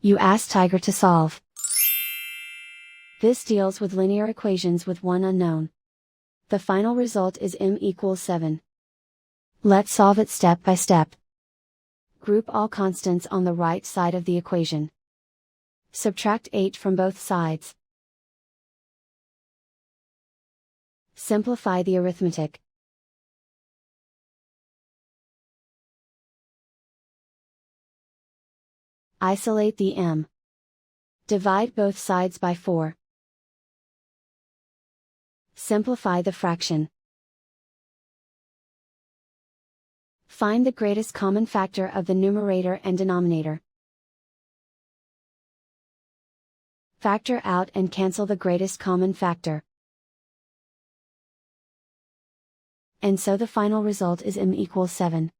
You ask Tiger to solve. This deals with linear equations with one unknown. The final result is m equals 7. Let's solve it step by step. Group all constants on the right side of the equation. Subtract 8 from both sides. Simplify the arithmetic. Isolate the m. Divide both sides by 4. Simplify the fraction. Find the greatest common factor of the numerator and denominator. Factor out and cancel the greatest common factor. And so the final result is m equals 7.